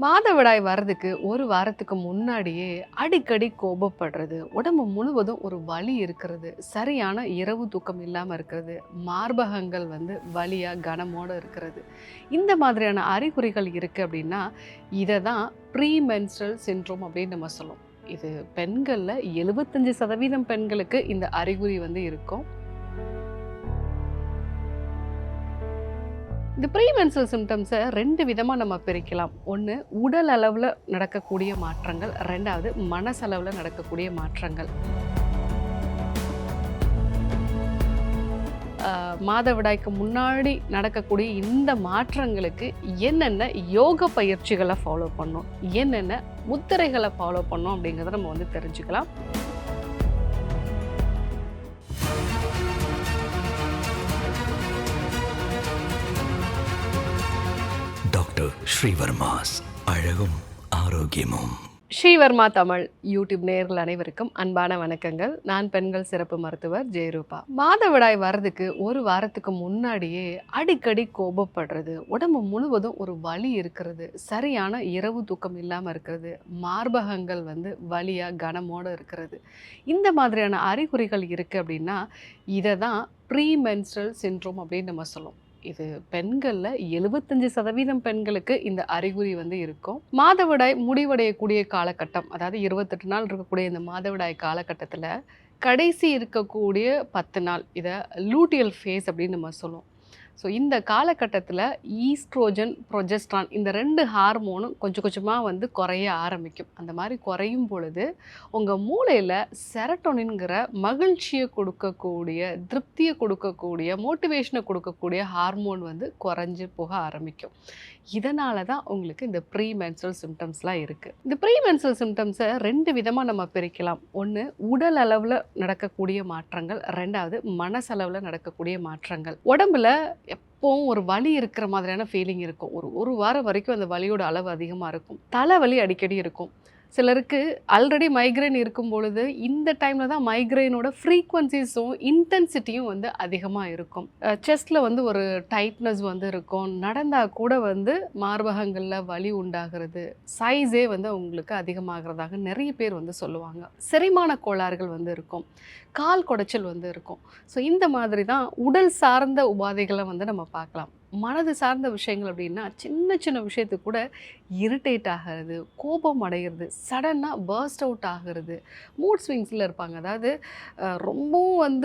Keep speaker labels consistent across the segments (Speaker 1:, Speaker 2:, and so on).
Speaker 1: மாதவிடாய் வர்றதுக்கு ஒரு வாரத்துக்கு முன்னாடியே அடிக்கடி கோபப்படுறது, உடம்பு முழுவதும் ஒரு வலி இருக்கிறது, சரியான இரவு தூக்கம் இல்லாமல் இருக்கிறது, மார்பகங்கள் வலியா கனமோட இருக்கிறது. இந்த மாதிரியான அறிகுறிகள் இருக்குது அப்படின்னா இதை தான் ப்ரீமென்ஸ்ட்ரல் சிண்ட்ரோம் அப்படின்னு நம்ம சொல்லுவோம். இது பெண்களில் 75% பெண்களுக்கு இந்த அறிகுறி இருக்கும். இந்த ப்ரீமென்ஸ்ட்ரல் சிம்டம்ஸை 2 விதமாக நம்ம பிரிக்கலாம். ஒன்று உடல் அளவில் நடக்கக்கூடிய மாற்றங்கள், ரெண்டாவது மனசளவில் நடக்கக்கூடிய மாற்றங்கள். மாதவிடாய்க்கு முன்னாடி நடக்கக்கூடிய இந்த மாற்றங்களுக்கு என்னென்ன யோக பயிற்சிகளை ஃபாலோ பண்ணணும், என்னென்ன முத்திரைகளை ஃபாலோ பண்ணணும் அப்படிங்கிறத நம்ம தெரிஞ்சுக்கலாம்.
Speaker 2: டாக்டர் ஸ்ரீவர்மாஸ் அழகும் ஆரோக்கியமும்.
Speaker 1: ஸ்ரீவர்மா தமிழ் யூடியூப் நேயர்கள் அனைவருக்கும் அன்பான வணக்கங்கள். நான் பெண்கள் சிறப்பு மருத்துவர் ஜெயரூபா. மாதவிடாய் வர்றதுக்கு ஒரு வாரத்துக்கு முன்னாடியே அடிக்கடி கோபப்படுறது, உடம்பு முழுவதும் ஒரு வலி இருக்கிறது, சரியான இரவு தூக்கம் இல்லாமல் இருக்கிறது, மார்பகங்கள் வலியா கனமோடு இருக்கிறது. இந்த மாதிரியான அறிகுறிகள் இருக்குது அப்படின்னா இதை தான் ப்ரீமென்ஸ்ட்ரல் சிண்ட்ரோம் அப்படின்னு நம்ம சொல்லுவோம். இது பெண்களில் 75% பெண்களுக்கு இந்த அறிகுறி இருக்கும். மாதவிடாய் முடிவடையக்கூடிய காலகட்டம், அதாவது 28 நாள் இருக்கக்கூடிய இந்த மாதவிடாய் காலகட்டத்தில் கடைசி இருக்கக்கூடிய 10 நாள் இதை லூட்டியல் ஃபேஸ் அப்படின்னு நம்ம சொல்லுவோம். ஸோ இந்த காலகட்டத்தில் ஈஸ்ட்ரோஜன், ப்ரொஜெஸ்ட்ரான் இந்த 2 ஹார்மோனும் கொஞ்சம் கொஞ்சமாக குறைய ஆரம்பிக்கும். அந்த மாதிரி குறையும் பொழுது உங்கள் மூளையில் செரட்டோனின்கிற மகிழ்ச்சியை கொடுக்கக்கூடிய, திருப்தியை கொடுக்கக்கூடிய, மோட்டிவேஷனை கொடுக்கக்கூடிய ஹார்மோன் குறைஞ்சி போக ஆரம்பிக்கும். இதனால தான் உங்களுக்கு இந்த ப்ரீமென்ஸ்ட்ரல் சிம்டம்ஸ்லாம் இருக்குது. இந்த ப்ரீமென்ஸ்ட்ரல் சிம்டம்ஸை 2 விதமாக நம்ம பிரிக்கலாம். ஒன்று உடல் அளவில் நடக்கக்கூடிய மாற்றங்கள், ரெண்டாவது மனசளவில் நடக்கக்கூடிய மாற்றங்கள். உடம்புல எப்போவும் ஒரு வலி இருக்கிற மாதிரியான ஃபீலிங் இருக்கும். ஒரு வாரம் வரைக்கும் அந்த வலியோட அளவு அதிகமாக இருக்கும். தலைவலி அடிக்கடி இருக்கும். சிலருக்கு ஆல்ரெடி மைக்ரைன் இருக்கும் பொழுது இந்த டைமில் தான் மைக்ரைனோட ஃப்ரீக்வன்சிஸும் இன்டென்சிட்டியும் அதிகமாக இருக்கும். செஸ்ட்டில் ஒரு டைட்னஸ் இருக்கும். நடந்தால் கூட மார்பகங்களில் வலி உண்டாகிறது, சைஸே உங்களுக்கு அதிகமாகிறதாக நிறைய பேர் சொல்லுவாங்க. செரிமான கோளாறுகள் இருக்கும், கால் குடைச்சல் இருக்கும். ஸோ இந்த மாதிரி தான் உடல் சார்ந்த உபாதைகளை நம்ம பார்க்கலாம். மனது சார்ந்த விஷயங்கள் அப்படின்னா சின்ன சின்ன விஷயத்துக்கு கூட இரிட்டேட் ஆகிறது, கோபம் அடைகிறது, சடனாக பர்ஸ்ட் அவுட் ஆகிறது, மூட் ஸ்விங்ஸில் இருப்பாங்க. அதாவது ரொம்பவும்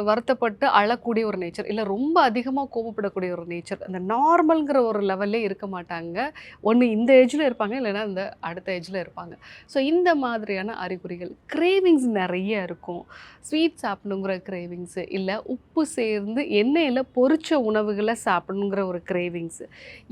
Speaker 1: வருத்தப்பட்டு அழக்கூடிய ஒரு நேச்சர், இல்லை ரொம்ப அதிகமாக கோபப்படக்கூடிய ஒரு நேச்சர். அந்த நார்மல்ங்கிற ஒரு லெவல்லே இருக்க மாட்டாங்க. ஒன்று இந்த ஏஜில் இருப்பாங்க, இல்லைன்னா இந்த அடுத்த ஏஜில் இருப்பாங்க. ஸோ இந்த மாதிரியான அறிகுறிகள். கிரேவிங்ஸ் நிறைய இருக்கும். ஸ்வீட் சாப்பிடணுங்கிற கிரேவிங்ஸு, இல்லை உப்பு சேர்ந்து எண்ணெயில் பொரிச்ச உணவுகளை சாப்பிடணுங்கிற ஒரு கிரேவிங்ஸு,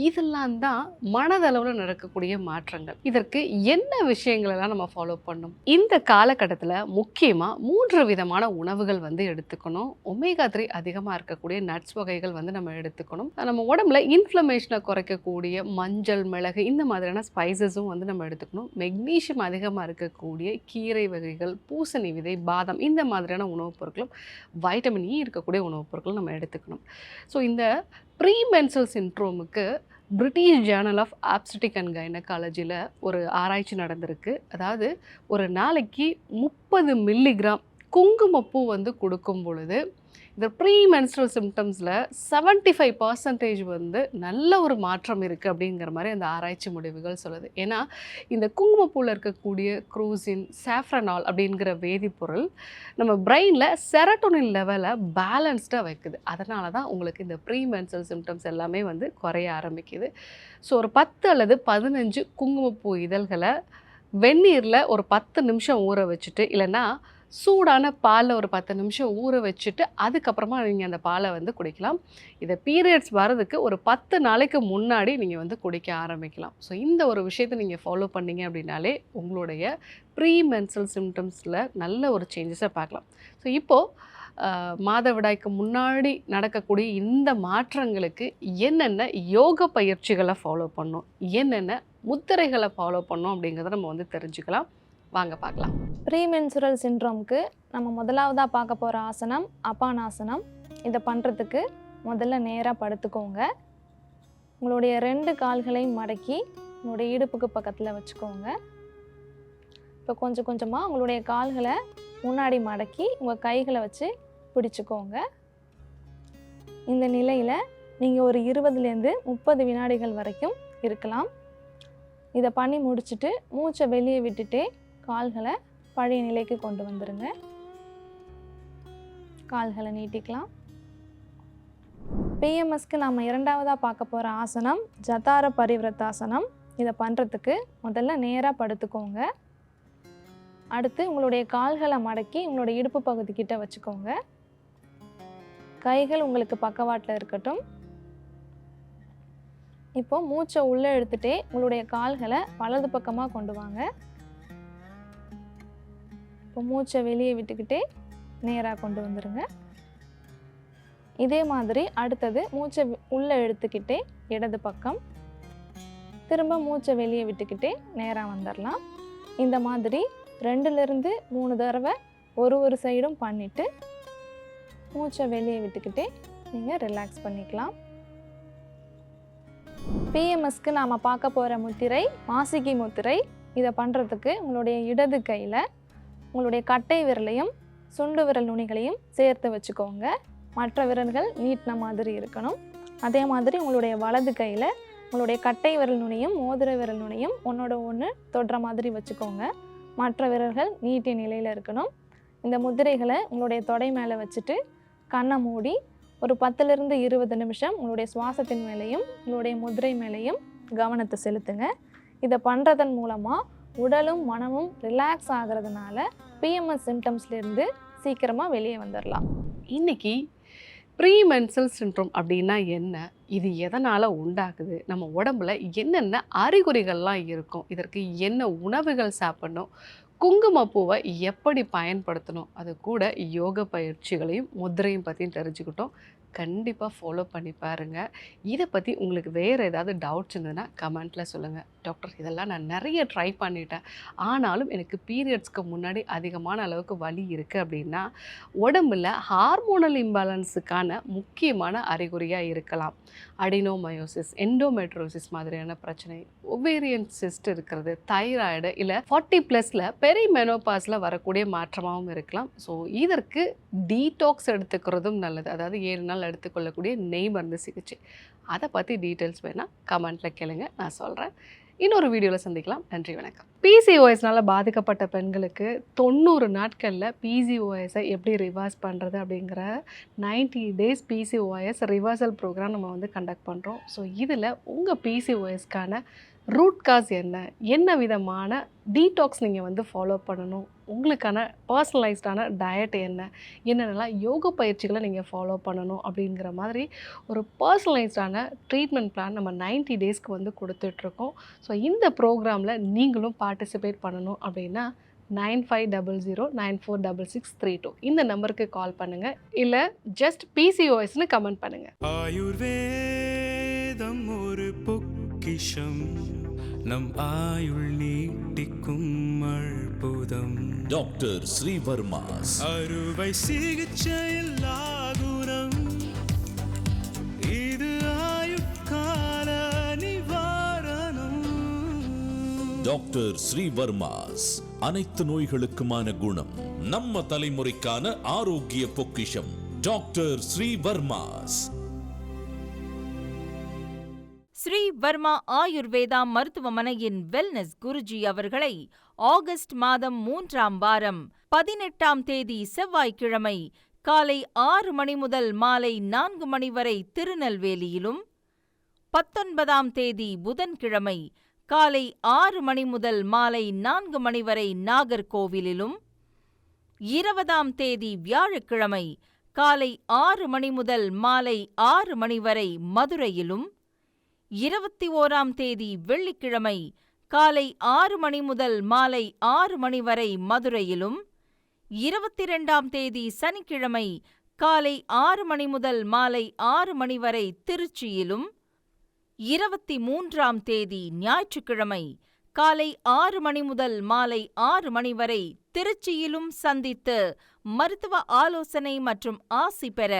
Speaker 1: இதெல்லாம் தான் மனதளவில் நடக்கக்கூடிய மாற்றங்கள். இதற்கு என்ன விஷயங்களெல்லாம் நம்ம ஃபாலோ பண்ணணும்? இந்த காலகட்டத்தில் முக்கியமாக 3 விதமான உணவுகள் எடுத்துக்கணும். ஒமேகா 3 அதிகமாக இருக்கக்கூடிய நட்ஸ் வகைகள் நம்ம எடுத்துக்கணும். நம்ம உடம்புல இன்ஃப்ளமேஷனை குறைக்கக்கூடிய மஞ்சள், மிளகு இந்த மாதிரியான ஸ்பைசஸும் நம்ம எடுத்துக்கணும். மெக்னீஷியம் அதிகமாக இருக்கக்கூடிய கீரை வகைகள், பூசணி விதை, பாதாம் இந்த மாதிரியான உணவுப் பொருட்களும், வைட்டமின் இ இருக்கக்கூடிய உணவுப் பொருட்களும் நம்ம எடுத்துக்கணும். ஸோ இந்த ப்ரீமென்ஸ்ட்ரல் சிண்ட்ரோமுக்கு British journal of obstetric and கைனகாலஜியில் ஒரு ஆராய்ச்சி நடந்திருக்கு. அதாவது ஒரு நாளைக்கு 30 மில்லிகிராம் குங்குமப்பூ கொடுக்கும் பொழுது இந்த ப்ரீமென்ஸ்ட்ரல் சிம்டம்ஸில் 75% நல்ல ஒரு மாற்றம் இருக்குது அப்படிங்கிற மாதிரி அந்த ஆராய்ச்சி முடிவுகள் சொல்லுது. ஏன்னா இந்த குங்குமப்பூவில் இருக்கக்கூடிய குரூசின், சாஃப்ரனால் அப்படிங்கிற வேதிப்பொருள் நம்ம பிரெயினில் செரட்டோனின் லெவலை பேலன்ஸ்டாக வைக்குது. அதனால தான் உங்களுக்கு இந்த ப்ரீமென்ஸ்ட்ரல் சிம்டம்ஸ் எல்லாமே குறைய ஆரம்பிக்குது. ஸோ ஒரு 10 அல்லது 15 குங்குமப்பூ இதழ்களை வெந்நீரில் ஒரு 10 நிமிஷம் ஊற வச்சுட்டு, இல்லைன்னா சூடான பாலில் ஒரு 10 நிமிஷம் ஊற வச்சுட்டு அதுக்கப்புறமா நீங்கள் அந்த பாலை குடிக்கலாம். இதை பீரியட்ஸ் வர்றதுக்கு ஒரு 10 நாளைக்கு முன்னாடி நீங்கள் குடிக்க ஆரம்பிக்கலாம். ஸோ இந்த ஒரு விஷயத்தை நீங்கள் ஃபாலோ பண்ணீங்க அப்படின்னாலே உங்களுடைய ப்ரீமென்ஸ்ட்ரல் சிம்டம்ஸில் நல்ல ஒரு சேஞ்சஸை பார்க்கலாம். ஸோ இப்போது மாதவிடாய்க்கு முன்னாடி நடக்கக்கூடிய இந்த மாற்றங்களுக்கு என்னென்ன யோக பயிற்சிகளை ஃபாலோ பண்ணணும், என்னென்ன முத்திரைகளை ஃபாலோ பண்ணணும் அப்படிங்கிறத நம்ம தெரிஞ்சுக்கலாம். வாங்க பார்க்கலாம்.
Speaker 3: ப்ரீமென்சுரல் சிண்ட்ரோம்க்கு நம்ம முதலாவதாக பார்க்க போகிற ஆசனம் அபானாசனம். இதை பண்ணுறதுக்கு முதல்ல நேராக படுத்துக்கோங்க. உங்களுடைய 2 கால்களையும் மடக்கி உங்களுடைய இடுப்புக்கு பக்கத்தில் வச்சுக்கோங்க. இப்போ கொஞ்சம் கொஞ்சமாக உங்களுடைய கால்களை முன்னாடி மடக்கி உங்கள் கைகளை வச்சு பிடிச்சிக்கோங்க. இந்த நிலையில் நீங்கள் ஒரு 20லேருந்து 30 வினாடிகள் வரைக்கும் இருக்கலாம். இதை பண்ணி முடிச்சுட்டு மூச்சை வெளியே விட்டுட்டே கால்களை பழைய நிலைக்கு கொண்டு வந்துடுங்க. கால்களை நீட்டிக்கலாம். பிஎம்எஸ்க்கு நம்ம 2வதாக பார்க்க போகிற ஆசனம் ஜதார பரிவிரத்தாசனம். இதை பண்ணுறதுக்கு முதல்ல நேராக படுத்துக்கோங்க. அடுத்து உங்களுடைய கால்களை மடக்கி உங்களுடைய இடுப்பு பகுதிக்கிட்ட வச்சுக்கோங்க. கைகள் உங்களுக்கு பக்கவாட்டில் இருக்கட்டும். இப்போ மூச்சை உள்ளே எடுத்துகிட்டே உங்களுடைய கால்களை வலது பக்கமாக கொண்டு வாங்க. இப்போ மூச்சை வெளியே விட்டுக்கிட்டே நேராக கொண்டு வந்துடுங்க. இதே மாதிரி அடுத்தது மூச்சை உள்ளே எடுத்துக்கிட்டே இடது பக்கம், திரும்ப மூச்சை வெளியே விட்டுக்கிட்டே நேராக வந்துடலாம். இந்த மாதிரி 2லேருந்து 3 தடவை ஒரு சைடும் பண்ணிவிட்டு மூச்சை வெளியே விட்டுக்கிட்டே நீங்கள் ரிலாக்ஸ் பண்ணிக்கலாம். பிஎம்எஸ்க்கு நாம் பார்க்க போகிற முத்திரை மாசிகி முத்திரை. இதை பண்ணுறதுக்கு உங்களுடைய இடது கையில் உங்களுடைய கட்டை விரலையும் சுண்டு விரல் நுனிகளையும் சேர்த்து வச்சுக்கோங்க. மற்ற விரல்கள் நீட்டின மாதிரி இருக்கணும். அதே மாதிரி உங்களுடைய வலது கையில் உங்களுடைய கட்டை விரல் நுனியும் மோதிர விரல் நுனியும் ஒன்றோட ஒன்று தொடுற மாதிரி வச்சுக்கோங்க. மற்ற விரல்கள் நீட்டிய நிலையில் இருக்கணும். இந்த முதிரைகளை உங்களுடைய தொடை மேலே வச்சுட்டு கண்ணை மூடி ஒரு 10லேருந்து 20 நிமிஷம் உங்களுடைய சுவாசத்தின் மேலேயும் உங்களுடைய முதிரை மேலேயும் கவனத்தை செலுத்துங்க. இதை பண்ணுறதன் மூலமாக உடலும் மனமும் ரிலாக்ஸ் ஆகிறதுனால பிஎம்எஸ் சிம்டம்ஸ்லேருந்து சீக்கிரமாக வெளியே வந்துடலாம்.
Speaker 1: இன்னைக்கு ப்ரீமென்சல் சிண்ட்ரோம் அப்படின்னா என்ன, இது எதனால் உண்டாகுது, நம்ம உடம்புல என்னென்ன அறிகுறிகள்லாம் இருக்கும், இதற்கு என்ன உணவுகள் சாப்பிடணும், குங்குமப்பூவை எப்படி பயன்படுத்தணும், அது கூட யோக பயிற்சிகளையும் முதிரையும் பற்றியும் தெரிஞ்சுக்கிட்டோம். கண்டிப்பாக ஃபாலோ பண்ணி பாருங்கள். இதை பற்றி உங்களுக்கு வேறு ஏதாவது டவுட்ஸ் இருந்ததுன்னா கமெண்ட்டில் சொல்லுங்கள். டாக்டர், இதெல்லாம் நான் நிறைய ட்ரை பண்ணிட்டேன், ஆனாலும் எனக்கு பீரியட்ஸ்க்கு முன்னாடி அதிகமான அளவுக்கு வலி இருக்குது அப்படின்னா உடம்புல ஹார்மோனல் இம்பேலன்ஸுக்கான முக்கியமான அறிகுறியாக இருக்கலாம். அடினோமயோசிஸ், எண்டோமெட்ரோசிஸ் மாதிரியான பிரச்சனை, ஒவேரியன் சிஸ்ட் இருக்கிறது, தைராய்டு, இல்லை 40+ல் பெரிமெனோபாஸில் வரக்கூடிய மாற்றமாகவும் இருக்கலாம். ஸோ இதற்கு டீடாக்ஸ் எடுத்துக்கிறதும் நல்லது. அதாவது 7 நாள் எடுத்துக்கொள்ளக்கூடிய நெய் மருந்து சிகிச்சை. அதை பற்றி டீட்டெயில்ஸ் வேணால் கமெண்ட்டில் கேளுங்க, நான் சொல்கிறேன். இன்னொரு வீடியோவில் சந்திக்கலாம். நன்றி, வணக்கம். பிசிஓஎஸ்னால் பாதிக்கப்பட்ட பெண்களுக்கு 90 நாட்களில் பிசிஓஎஸை எப்படி ரிவர்ஸ் பண்ணுறது அப்படிங்கிற 90 days பிசிஓஎஸ் ரிவர்சல் ப்ரோக்ராம் நம்ம வந்து கண்டக்ட் பண்ணுறோம். ஸோ இதில் உங்கள் பிசிஓஎஸ்க்கான ரூட் காஸ் என்ன விதமான டீடாக்ஸ் நீங்கள் வந்து ஃபாலோ பண்ணணும், உங்களுக்கான பர்சனலைஸ்டான டயட் என்னென்னலாம் யோக பயிற்சிகளை நீங்கள் ஃபாலோ பண்ணணும் அப்படிங்கிற மாதிரி ஒரு பர்சனலைஸ்டான ட்ரீட்மெண்ட் பிளான் நம்ம 90 daysக்கு வந்து கொடுத்துட்ருக்கோம். ஸோ இந்த ப்ரோக்ராமில் நீங்களும் பார்ட்டிசிபேட் பண்ணணும் அப்படின்னா 9500946632 இந்த நம்பருக்கு கால் பண்ணுங்கள், இல்லை ஜஸ்ட் பிசிஓஎஸ்னு கமெண்ட் பண்ணுங்கள்.
Speaker 2: ஆயுர்வேதம் ஒரு பொக்கிஷம், நம் ஆயுள் நீட்டிக்கும் அற்புதம்.
Speaker 4: டாக்டர் ஸ்ரீவர்மாஸ்
Speaker 2: அறுவை சிகிச்சையில் குணம், இது ஆயுட்கால நிவாரணம்.
Speaker 4: டாக்டர் ஸ்ரீவர்மாஸ் அனைத்து நோய்களுக்குமான குணம், நம்ம தலைமுறைக்கான ஆரோக்கிய பொக்கிஷம். டாக்டர் ஸ்ரீவர்மாஸ்.
Speaker 5: ஸ்ரீ வர்மா ஆயுர்வேதா மருத்துவமனையின் வெல்னஸ் குருஜி அவர்களை ஆகஸ்ட் மாதம் 3ஆம் வாரம் 18ஆம் தேதி செவ்வாய்க்கிழமை காலை 6 மணி முதல் மாலை 4 மணி வரை திருநெல்வேலியிலும், 19ஆம் தேதி புதன்கிழமை காலை 6 மணி முதல் மாலை 4 மணி வரை நாகர்கோவிலிலும், 20ஆம் தேதி வியாழக்கிழமை காலை 6 மணி முதல் மாலை 6 மணி வரை மதுரையிலும், 21ஆம் தேதி வெள்ளிக்கிழமை காலை 6 மணி முதல் மாலை 6 மணி வரை மதுரையிலும், 22ஆம் தேதி சனிக்கிழமை காலை 6 மணி முதல் மாலை 6 மணி வரை திருச்சியிலும், 23ஆம் தேதி ஞாயிற்றுக்கிழமை காலை 6 மணி முதல் மாலை 6 மணி வரை திருச்சியிலும் சந்தித்து மருத்துவ ஆலோசனை மற்றும் ஆசி பெற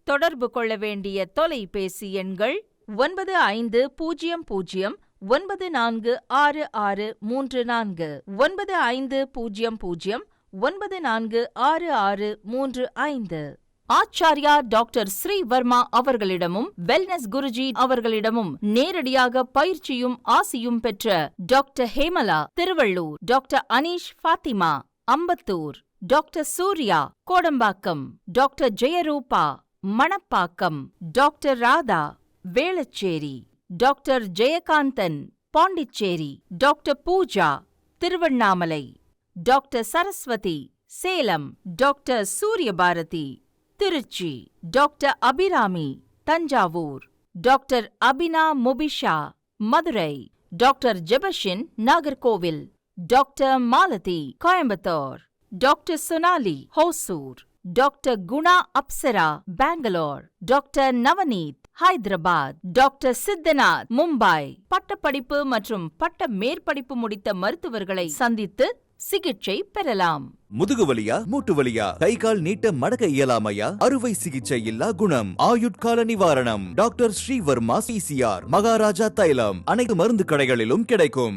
Speaker 5: தொடர்பு கொள்ள வேண்டிய தொலைபேசி எண்கள் 9500 946634 9500946635. ஆச்சார்யா டாக்டர் ஸ்ரீவர்மா அவர்களிடமும் வெல்னஸ் குருஜி அவர்களிடமும் நேரடியாக பயிற்சியும் ஆசியும் பெற்ற doctor Hemala Tiruvallur, doctor Aneesh Fathima Ambattur, doctor Surya Kodambakkam, doctor Jayaroopa Manapakkam, doctor Radha Velachery, doctor Jayakanthan Pondicherry, doctor Pooja Tiruvannamalai, doctor Saraswathi Salem, doctor Suryabharathi Trichy, doctor Abirami Thanjavur, doctor Abina Mubisha Madurai, doctor Jebashin Nagercoil, doctor Malathi Coimbatore, doctor Sonali Hosur, doctor Guna Apsara Bangalore, doctor Navneeth Hyderabad, doctor Siddhanath Mumbai. பட்டப்படிப்பு மற்றும் பட்ட மேற்படிப்பு முடித்த மருத்துவர்களை சந்தித்து சிகிச்சை பெறலாம்.
Speaker 6: முதுகு வலியா, மூட்டு வலியா, கை கால் நீட்ட மடக்க இயலாமையா, அறுவை சிகிச்சை இல்லா குணம், ஆயுட்கால நிவாரணம். டாக்டர் ஸ்ரீவர்மா PCR, மகாராஜா தைலம் அனைத்து மருந்து கடைகளிலும் கிடைக்கும்.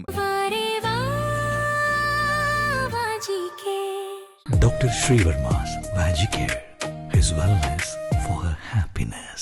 Speaker 7: Dr. Srivarma's Magic Care, his wellness for her happiness.